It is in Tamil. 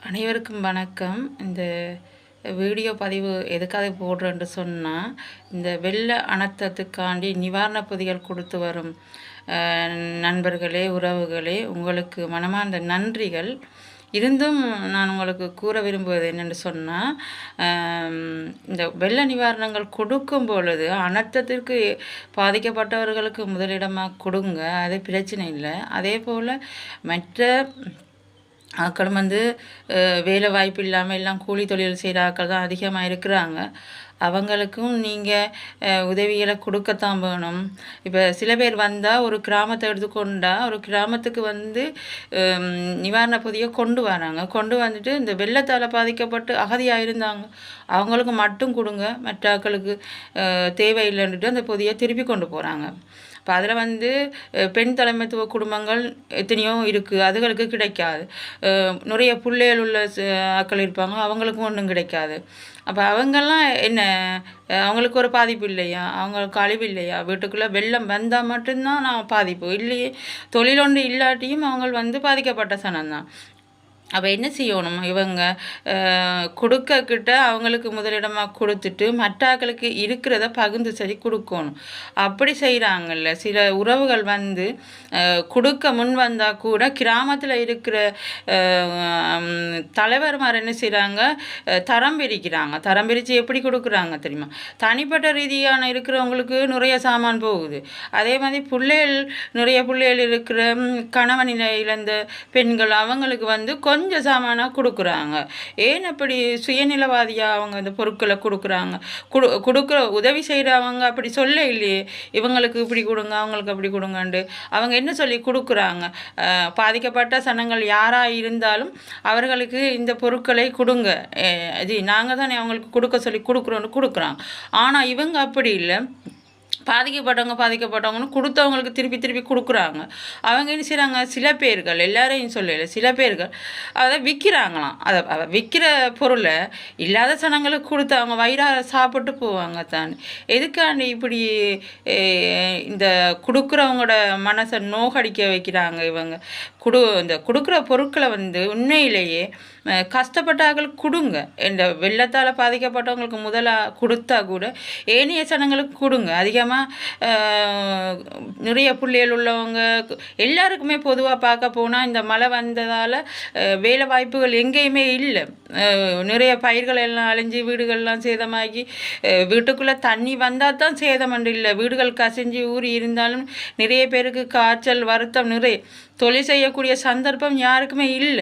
அனைவருக்கும் வணக்கம். இந்த வீடியோ பதிவு எதுக்காக போடுறேன்னு சொன்னால், இந்த வெள்ள அனர்த்தத்துக்காண்டி நிவாரணப் பொதிகள் கொடுத்து வரும் நண்பர்களே, உறவுகளே, உங்களுக்கு மனமார்ந்த நன்றிகள். இருந்தும் நான் உங்களுக்கு கூற விரும்புவது என்னென்னு சொன்னால், இந்த வெள்ள நிவாரணங்கள் கொடுக்கும் பொழுது அனர்த்தத்திற்கு பாதிக்கப்பட்டவர்களுக்கு முதலிடமாக கொடுங்க, அது பிரச்சனை இல்லை. அதே போல் மற்ற ஆக்களும் வேலை வாய்ப்பு இல்லாமல் எல்லாம் கூலி தொழில் செய்கிற ஆக்கள் தான் அதிகமாக இருக்கிறாங்க. அவங்களுக்கும் நீங்கள் உதவிகளை கொடுக்கத்தான் வேணும். இப்போ சில பேர் வந்தால் ஒரு கிராமத்தை எடுத்துக்கொண்டா ஒரு கிராமத்துக்கு நிவாரண பொதியை கொண்டு வராங்க. கொண்டு வந்துட்டு இந்த வெள்ளத்தால் பாதிக்கப்பட்டு அகதியாக இருந்தாங்க, அவங்களுக்கு மட்டும் கொடுங்க, மற்ற ஆக்களுக்கு தேவையில்லைன்ட்டு அந்த பொதியை திருப்பி கொண்டு போகிறாங்க. இப்போ அதில் பெண் தலைமைத்துவ குடும்பங்கள் எத்தனையோ இருக்குது, அதுகளுக்கு கிடைக்காது. நிறைய பிள்ளைகள் உள்ள ஆக்கள் இருப்பாங்க, அவங்களுக்கும் ஒன்றும் கிடைக்காது. அப்போ அவங்கெல்லாம் என்ன, அவங்களுக்கு ஒரு பாதிப்பு இல்லையா, அவங்களுக்கு அழிவு இல்லையா? வீட்டுக்குள்ளே வெள்ளம் வந்தால் மட்டும்தான் நான் பாதிப்பு இல்லையே, தொழில் ஒன்று இல்லாட்டியும் அவங்க பாதிக்கப்பட்ட சனம்தான். அப்போ என்ன செய்யணும், இவங்க கொடுக்கக்கிட்ட அவங்களுக்கு முதலிடமாக கொடுத்துட்டு மற்றாக்களுக்கு இருக்கிறத பகிர்ந்து சரி கொடுக்கணும். அப்படி செய்கிறாங்கல்ல சில உறவுகள் கொடுக்க முன் வந்தால் கூட கிராமத்தில் இருக்கிற தலைவர்மார் என்ன செய்கிறாங்க, தரம் பிரிக்கிறாங்க. தரம் பிரித்து எப்படி கொடுக்குறாங்க தெரியுமா? தனிப்பட்ட ரீதியான இருக்கிறவங்களுக்கு நிறைய சாமான் போகுது. அதே மாதிரி நிறைய பிள்ளைகள் இருக்கிற கணவன் இழந்த பெண்கள் அவங்களுக்கு கொஞ்சம் சாமானாக கொடுக்குறாங்க. ஏன் அப்படி சுயநிலவாதியாக அவங்க அந்த பொருட்களை கொடுக்குறாங்க? கொடுக்குற உதவி செய்கிறவங்க அப்படி சொல்ல இல்லையே, இவங்களுக்கு இப்படி கொடுங்க, அவங்களுக்கு அப்படி கொடுங்கண்டு அவங்க என்ன சொல்லி கொடுக்குறாங்க? பாதிக்கப்பட்ட சனங்கள் யாராக இருந்தாலும் அவர்களுக்கு இந்த பொருட்களை கொடுங்க, இது நாங்கள் தானே அவங்களுக்கு கொடுக்க சொல்லி கொடுக்குறோன்னு கொடுக்குறாங்க. ஆனால் இவங்க அப்படி இல்லை, பாதிக்கப்பட்டவங்கன்னு கொடுத்தவங்களுக்கு திருப்பி கொடுக்குறாங்க. அவங்க என்ன செய்கிறாங்க, சில பேர்கள், எல்லாரையும் சொல்லலை, சில பேர்கள் அதை விற்கிறாங்களாம். அதை விற்கிற பொருளை இல்லாத சனங்களுக்கு கொடுத்து அவங்க வயிறார சாப்பிட்டு போவாங்க தான். எதுக்காண்டி இப்படி இந்த கொடுக்குறவங்களோட மனசை நோகடிக்க வைக்கிறாங்க இவங்க? இந்த கொடுக்குற பொருட்களை உண்மையிலேயே கஷ்டப்பட்டார்கள் கொடுங்க. இந்த வெள்ளத்தால் பாதிக்கப்பட்டவங்களுக்கு முதலாக கொடுத்தா கூட ஏனைய சனங்களுக்கு கொடுங்க. அதிகமாக நிறைய பிள்ளைகள் உள்ளவங்க எல்லாருக்குமே பொதுவாக பார்க்க போனால் இந்த மழை வந்ததால் வேலை வாய்ப்புகள் எங்கேயுமே இல்லை. நிறைய பயிர்கள் எல்லாம் அழிஞ்சு வீடுகள்லாம் சேதமாகி, வீட்டுக்குள்ளே தண்ணி வந்தால் தான் சேதம் அண்டு இல்லை, வீடுகள் கசிஞ்சு ஊறி இருந்தாலும் நிறைய பேருக்கு காய்ச்சல் வருத்தம், நிறைய தொழில் செய்யக்கூடிய சந்தர்ப்பம் யாருக்குமே இல்லை.